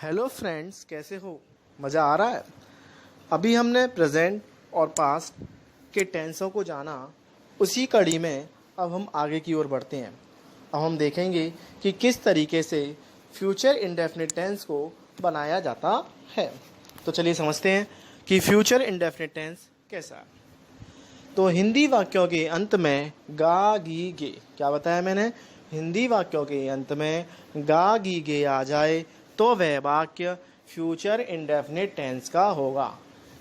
Hello friends, कैसे हो? मज़ा आ रहा है? अभी हमने प्रेजेंट और पास्ट के टेंसों को जाना। उसी कड़ी में अब हम आगे की ओर बढ़ते हैं। अब हम देखेंगे कि किस तरीके से फ्यूचर इंडेफिनिट टेंस को बनाया जाता है। तो चलिए समझते हैं कि फ्यूचर इंडेफिनिट टेंस कैसा है। तो हिंदी वाक्यों के अंत में गा गी गे, क्या बताया मैंने? हिंदी वाक्यों के अंत में गा गी गे आ जाए तो वह वाक्य फ्यूचर इंडेफिनिट टेंस का होगा।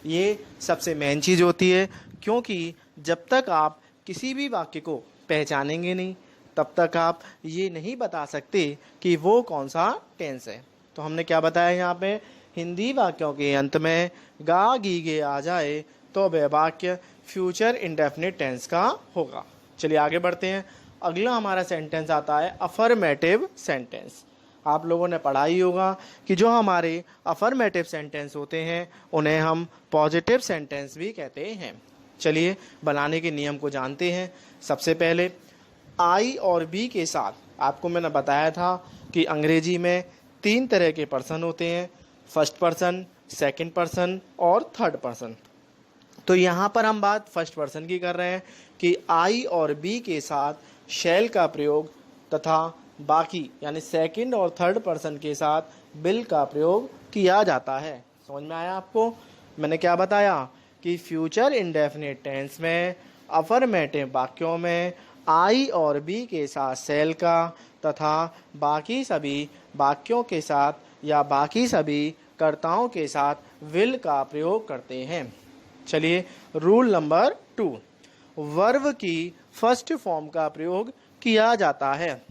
ये सबसे मेन चीज़ होती है, क्योंकि जब तक आप किसी भी वाक्य को पहचानेंगे नहीं तब तक आप ये नहीं बता सकते कि वो कौन सा टेंस है। तो हमने क्या बताया यहाँ पे? हिंदी वाक्यों के अंत में गा गी गे आ जाए तो वह वाक्य फ्यूचर इंडेफिनिट टेंस का होगा। चलिए आगे बढ़ते हैं। अगला हमारा सेंटेंस आता है अफर्मेटिव सेंटेंस। आप लोगों ने पढ़ा ही होगा कि जो हमारे अफर्मेटिव सेंटेंस होते हैं उन्हें हम पॉजिटिव सेंटेंस भी कहते हैं। चलिए बनाने के नियम को जानते हैं। सबसे पहले आई और बी के साथ आपको मैंने बताया था कि अंग्रेजी में 3 तरह के पर्सन होते हैं, फर्स्ट पर्सन, सेकंड पर्सन और थर्ड पर्सन। तो यहाँ पर हम बात फर्स्ट पर्सन की कर रहे हैं कि आई और बी के साथ शैल का प्रयोग तथा बाकी यानी सेकंड और थर्ड पर्सन के साथ विल का प्रयोग किया जाता है। समझ में आया आपको? मैंने क्या बताया कि फ्यूचर इंडेफिनिट टेंस में अफर्मेटिव वाक्यों में आई और बी के साथ शैल का तथा बाकी सभी वाक्यों के साथ या बाकी सभी कर्ताओं के साथ विल का प्रयोग करते हैं। चलिए रूल नंबर 2, वर्ब की फर्स्ट फॉर्म का प्रयोग किया जाता है।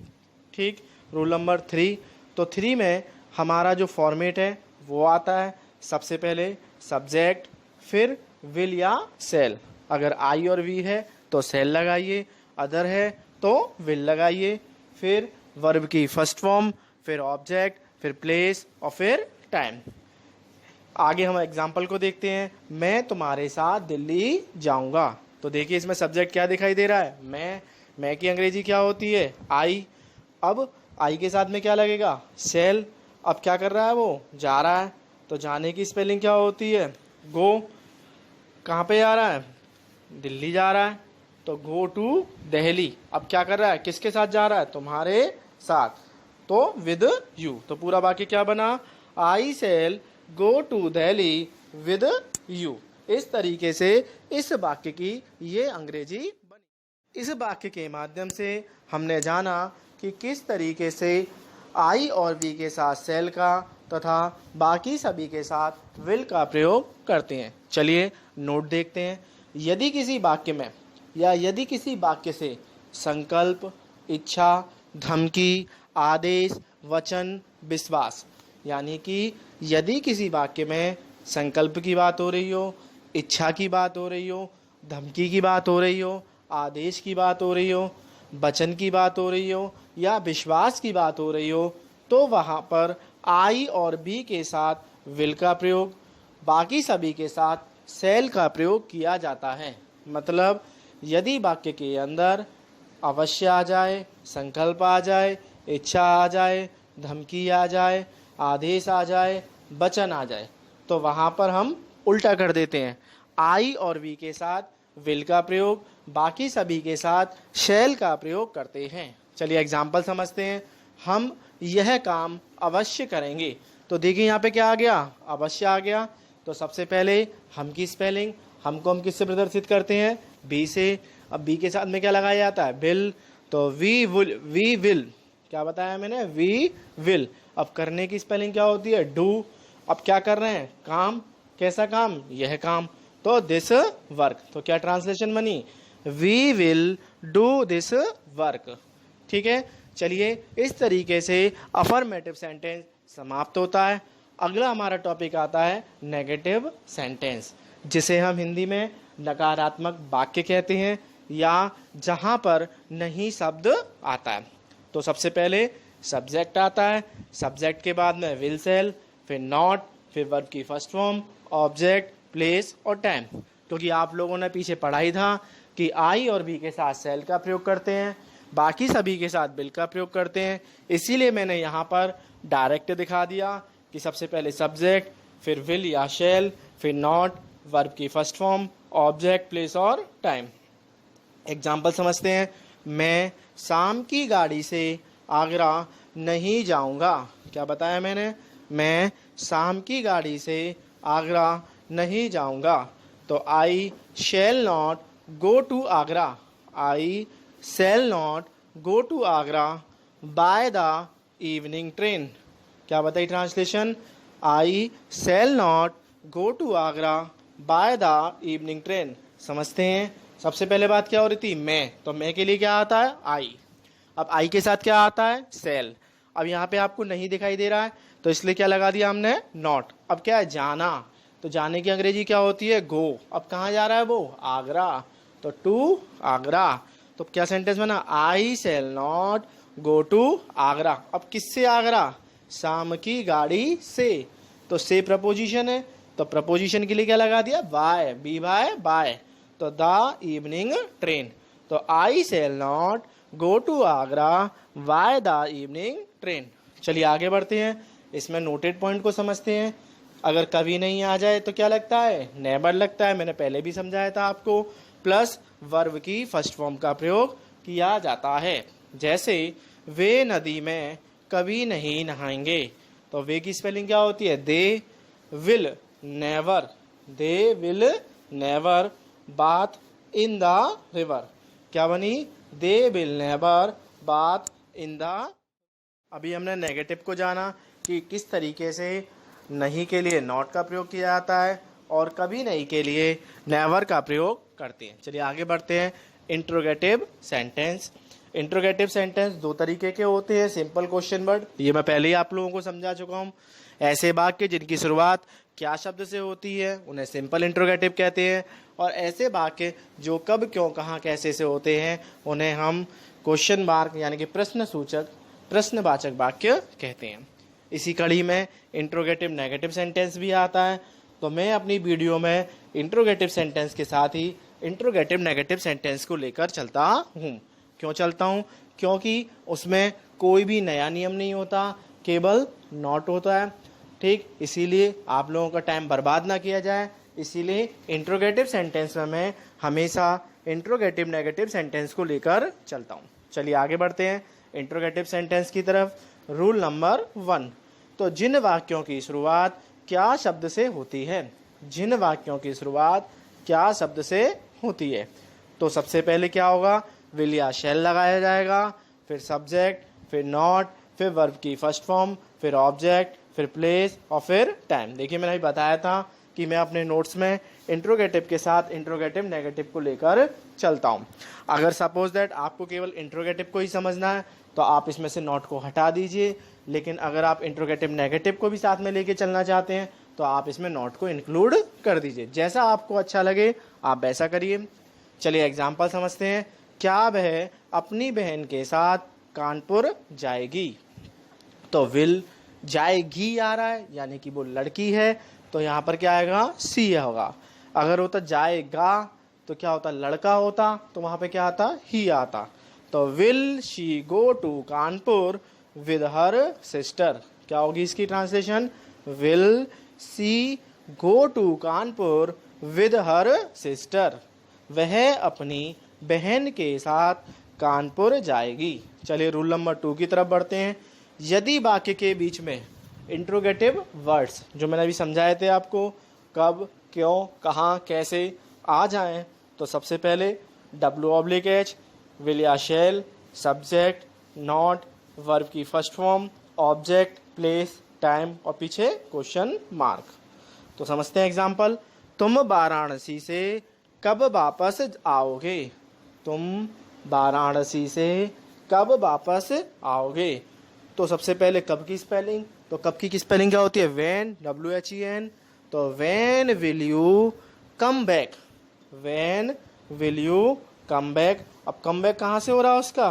ठीक। रूल नंबर 3, तो 3 में हमारा जो फॉर्मेट है वो आता है सबसे पहले सब्जेक्ट, फिर विल या सेल। अगर आई और वी है तो सेल लगाइए, अदर है तो विल लगाइए, फिर वर्ब की फर्स्ट फॉर्म, फिर ऑब्जेक्ट, फिर प्लेस और फिर टाइम। आगे हम एग्जाम्पल को देखते हैं। मैं तुम्हारे साथ दिल्ली जाऊंगा। तो देखिए इसमें सब्जेक्ट क्या दिखाई दे रहा है? मैं की अंग्रेजी क्या होती है? आई। अब आई के साथ में क्या लगेगा? सेल। अब क्या कर रहा है? वो जा रहा है, तो जाने की स्पेलिंग क्या होती है? गो। कहाँ पे जा रहा है? दिल्ली जा रहा है, तो गो टू दिल्ली। अब क्या कर रहा है? किसके साथ जा रहा है? तुम्हारे साथ, तो विद यू। तो पूरा वाक्य क्या बना? I shall go to Delhi with you. इस तरीके से इस वाक्य की ये अंग्रेजी बनी। इस वाक्य के माध्यम से हमने जाना कि किस तरीके से आई और बी के साथ सेल का तथा बाकी सभी के साथ विल का प्रयोग करते हैं। चलिए नोट देखते हैं। यदि किसी वाक्य में या यदि किसी वाक्य से संकल्प, इच्छा, धमकी, आदेश, वचन, विश्वास, यानी कि यदि किसी वाक्य में संकल्प की बात हो रही हो, इच्छा की बात हो रही हो, धमकी की बात हो रही हो, आदेश की बात हो रही हो, वचन की बात हो रही हो या विश्वास की बात हो रही हो, तो वहाँ पर आई और बी के साथ विल का प्रयोग, बाकी सभी के साथ सेल का प्रयोग किया जाता है। मतलब यदि वाक्य के अंदर अवश्य आ जाए, संकल्प आ जाए, इच्छा आ जाए, धमकी आ जाए, आदेश आ जाए, वचन आ जाए, तो वहाँ पर हम उल्टा कर देते हैं। आई और वी के साथ विल का प्रयोग, बाकी सभी के साथ शैल का प्रयोग करते हैं। चलिए एग्जाम्पल समझते हैं। हम यह काम अवश्य करेंगे। तो देखिए यहाँ पे क्या आ गया? अवश्य आ गया। तो सबसे पहले हम की स्पेलिंग, हमको हम किससे प्रदर्शित करते हैं? बी से। अब बी के साथ में क्या लगाया जाता है? विल। तो वी विल, क्या बताया मैंने? We will. अब करने की स्पेलिंग क्या होती है? डू। अब क्या कर रहे हैं? काम। कैसा काम? यह काम। तो दिस वर्क। तो क्या ट्रांसलेशन बनी? We will do this work. ठीक है। चलिए इस तरीके से अफर्मेटिव सेंटेंस समाप्त होता है। अगला हमारा टॉपिक आता है नेगेटिव सेंटेंस, जिसे हम हिंदी में नकारात्मक वाक्य कहते हैं या जहां पर नहीं शब्द आता है। तो सबसे पहले सब्जेक्ट आता है, सब्जेक्ट के बाद में विल सेल, फिर नॉट, फिर वर्ब की फर्स्ट फॉर्म, ऑब्जेक्ट, प्लेस और टाइम। क्योंकि आप लोगों ने पीछे पढ़ा ही था कि आई और बी के साथ सेल का प्रयोग करते हैं, बाकी सभी के साथ विल का प्रयोग करते हैं। इसीलिए मैंने यहाँ पर डायरेक्ट दिखा दिया कि सबसे पहले सब्जेक्ट, फिर विल या शैल, फिर नॉट, वर्ब की फर्स्ट फॉर्म, ऑब्जेक्ट, प्लेस और टाइम। एग्जाम्पल समझते हैं। मैं शाम की गाड़ी से आगरा नहीं जाऊंगा। क्या बताया मैंने? मैं शाम की गाड़ी से आगरा नहीं जाऊंगा। तो I shall not go to Agra. I shall not go to Agra by the evening train. क्या बताई translation? I shall not go to Agra by the evening train. समझते हैं। सबसे पहले बात क्या हो रही थी? मैं। तो मैं के लिए क्या आता है? आई। अब आई के साथ क्या आता है? शैल। अब यहाँ पे आपको नहीं दिखाई दे रहा है तो इसलिए क्या लगा दिया हमने? नॉट। अब क्या है? जाना। तो जाने की अंग्रेजी क्या होती है? गो। अब कहाँ जा रहा है वो? आगरा। तो टू आगरा। तो क्या सेंटेंस बना? I shall not go to Agra. अब किससे आगरा? शाम की गाड़ी से। तो से प्रपोजिशन है तो प्रपोजिशन के लिए क्या लगा दिया? बाय। B by by. तो द इवनिंग ट्रेन। तो I shall not go to Agra by the evening train. चलिए आगे बढ़ते हैं। इसमें नोटेड पॉइंट को समझते हैं। अगर कभी नहीं आ जाए तो क्या लगता है? नेवर लगता है। मैंने पहले भी समझाया था आपको। प्लस वर्ब की फर्स्ट फॉर्म का प्रयोग किया जाता है। जैसे वे नदी में कभी नहीं नहाएंगे। तो वे की स्पेलिंग क्या होती है? They will never. They will never bath in the river. क्या बनी? They will never bath in the. अभी हमने नेगेटिव को जाना कि किस तरीके से नहीं के लिए नॉट का प्रयोग किया जाता है और कभी नहीं के लिए नेवर का प्रयोग करते हैं। चलिए आगे बढ़ते हैं। Interrogative sentence. इंट्रोगेटिव सेंटेंस दो तरीके के होते हैं। सिंपल क्वेश्चन वर्ड, ये मैं पहले ही आप लोगों को समझा चुका हूँ। ऐसे वाक्य जिनकी शुरुआत क्या शब्द से होती है उन्हें सिंपल इंट्रोगेटिव कहते हैं। और ऐसे वाक्य जो कब, क्यों, कहाँ, कैसे से होते हैं उन्हें हम क्वेश्चन मार्क यानी कि प्रश्न सूचक, प्रश्नवाचक वाक्य कहते हैं। इसी कड़ी में इंट्रोगेटिव नेगेटिव सेंटेंस भी आता है। तो मैं अपनी वीडियो में इंट्रोगेटिव सेंटेंस के साथ ही इंट्रोगेटिव नेगेटिव सेंटेंस को लेकर चलता हूँ। क्यों चलता हूँ? क्योंकि उसमें कोई भी नया नियम नहीं होता, केवल नॉट होता है। ठीक, इसीलिए आप लोगों का टाइम बर्बाद ना किया जाए, इसीलिए इंट्रोगेटिव सेंटेंस में मैं हमेशा इंट्रोगेटिव नेगेटिव सेंटेंस को लेकर चलता हूँ। चलिए आगे बढ़ते हैं इंट्रोगेटिव सेंटेंस की तरफ। Rule number 1। तो जिन वाक्यों की शुरुआत क्या शब्द से होती है? जिन वाक्यों की शुरुआत क्या शब्द से होती है? तो सबसे पहले क्या होगा? विल या शैल लगाया जाएगा, फिर सब्जेक्ट, फिर नॉट, फिर वर्ब की फर्स्ट फॉर्म, फिर ऑब्जेक्ट, फिर प्लेस और फिर टाइम। देखिए मैंने अभी बताया था कि मैं अपने नोट्स में इंट्रोगेटिव के साथ इंट्रोगेटिव नेगेटिव को लेकर चलता हूँ। अगर सपोज दैट आपको केवल इंट्रोगेटिव को ही समझना है तो आप इसमें से नॉट को हटा दीजिए, लेकिन अगर आप इंट्रोगेटिव नेगेटिव को भी साथ में लेके चलना चाहते हैं तो आप इसमें नॉट को इंक्लूड कर दीजिए। जैसा आपको अच्छा लगे आप वैसा करिए। चलिए एग्जाम्पल समझते हैं। क्या वह अपनी बहन के साथ कानपुर जाएगी? तो विल जाएगी आ रहा है यानी कि वो लड़की है, तो यहाँ पर क्या आएगा? सी होगा। अगर होता जाएगा तो क्या होता? लड़का होता, तो वहाँ पे क्या आता? ही आता। तो will she go to Kanpur with her sister. क्या होगी इसकी translation? Will she go to Kanpur with her sister. वह अपनी बहन के साथ कानपुर जाएगी। चलिए रूल नंबर 2 की तरफ बढ़ते हैं। यदि वाक्य के बीच में इंट्रोगेटिव वर्ड्स जो मैंने अभी समझाए थे आपको, कब, क्यों, कहाँ, कैसे आ जाएं, तो सबसे पहले W/H, विल या शैल, सब्जेक्ट, नॉट, वर्ब की first form, object, place, time और पीछे क्वेश्चन मार्क। तो समझते हैं एग्जाम्पल। तुम वाराणसी से कब वापस आओगे? तुम वाराणसी से कब वापस आओगे? तो सबसे पहले कब की स्पेलिंग, तो कब की स्पेलिंग क्या होती है? When, WHEN। तो when will you come back? When will you come back? अब कम बैक कहाँ से हो रहा है उसका?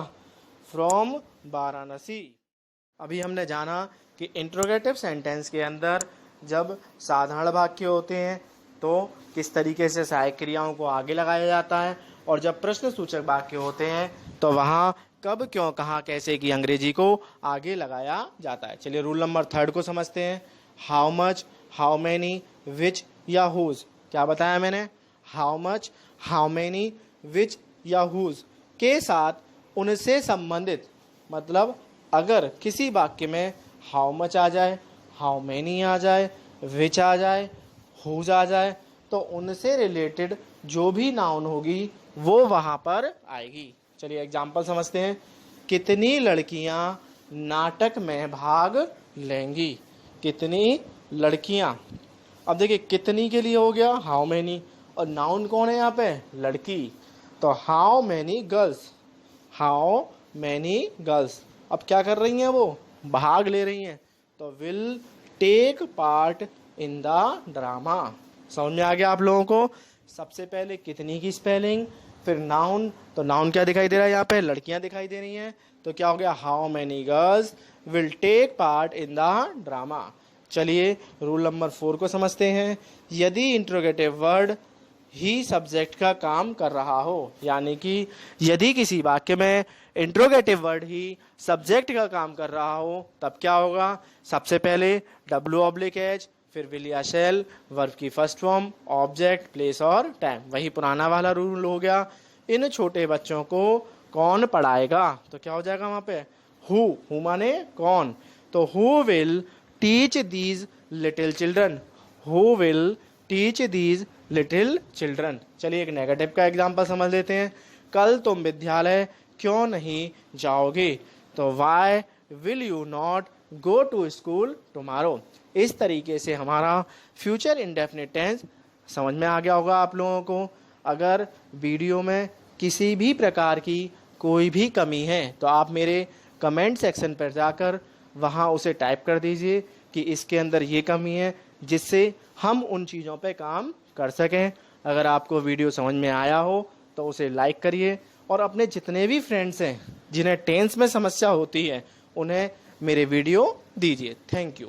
फ्रॉम वाराणसी। अभी हमने जाना कि इंट्रोगेटिव सेंटेंस के अंदर जब साधारण वाक्य होते हैं तो किस तरीके से सहायक क्रियाओं को आगे लगाया जाता है, और जब प्रश्न सूचक वाक्य होते हैं तो वहाँ कब, क्यों, कहाँ, कैसे की अंग्रेजी को आगे लगाया जाता है। चलिए रूल नंबर 3 को समझते हैं। हाउ मच, हाउ मैनी, विच या हुज। क्या बताया मैंने? हाउ मच, हाउ मैनी, विच या हुज के साथ उनसे संबंधित, मतलब अगर किसी वाक्य में हाउ मच आ जाए, हाउ मैनी आ जाए, विच आ जाए, हुज आ जाए, तो उनसे रिलेटेड जो भी नाउन होगी वो वहाँ पर आएगी। चलिए एग्जाम्पल समझते हैं। कितनी लड़कियाँ नाटक में भाग लेंगी? कितनी लड़कियाँ। अब देखिए कितनी के लिए हो गया हाउ मैनी, और नाउन कौन है यहाँ पे? लड़की। तो how many girls, how many girls. अब क्या कर रही हैं वो? भाग ले रही हैं। तो will take part in the drama. समझ में आ गया आप लोगों को? सबसे पहले कितनी की स्पेलिंग, फिर नाउन। तो नाउन क्या दिखाई दे रहा है यहाँ पे? लड़कियां दिखाई दे रही हैं। तो क्या हो गया? How many girls will take part in the drama. चलिए रूल नंबर 4 को समझते हैं। यदि इंट्रोगेटिव वर्ड ही सब्जेक्ट का काम कर रहा हो, यानी कि यदि किसी वाक्य में इंट्रोगेटिव वर्ड ही सब्जेक्ट का काम कर रहा हो, तब क्या होगा? सबसे पहले W/H, फिर विल या शैल, वर्ब की फर्स्ट फॉर्म, ऑब्जेक्ट, प्लेस और टाइम। वही पुराना वाला रूल हो गया। इन छोटे बच्चों को कौन पढ़ाएगा? तो क्या हो जाएगा वहाँ पे? हु माने कौन। तो who will teach these little children, who will teach these little children. चलिए एक नेगेटिव का एग्जाम्पल समझ लेते हैं। कल तुम विद्यालय क्यों नहीं जाओगे? तो why will you not go to school tomorrow. इस तरीके से हमारा फ्यूचर इंडेफिनिट टेंस समझ में आ गया होगा आप लोगों को। अगर वीडियो में किसी भी प्रकार की कोई भी कमी है तो आप मेरे कमेंट सेक्शन पर जाकर वहाँ उसे टाइप कर दीजिए कि इसके अंदर ये कमी है, जिससे हम उन चीज़ों पे काम कर सकें। अगर आपको वीडियो समझ में आया हो तो उसे लाइक करिए, और अपने जितने भी फ्रेंड्स हैं जिन्हें टेंस में समस्या होती है उन्हें मेरे वीडियो दीजिए। Thank you.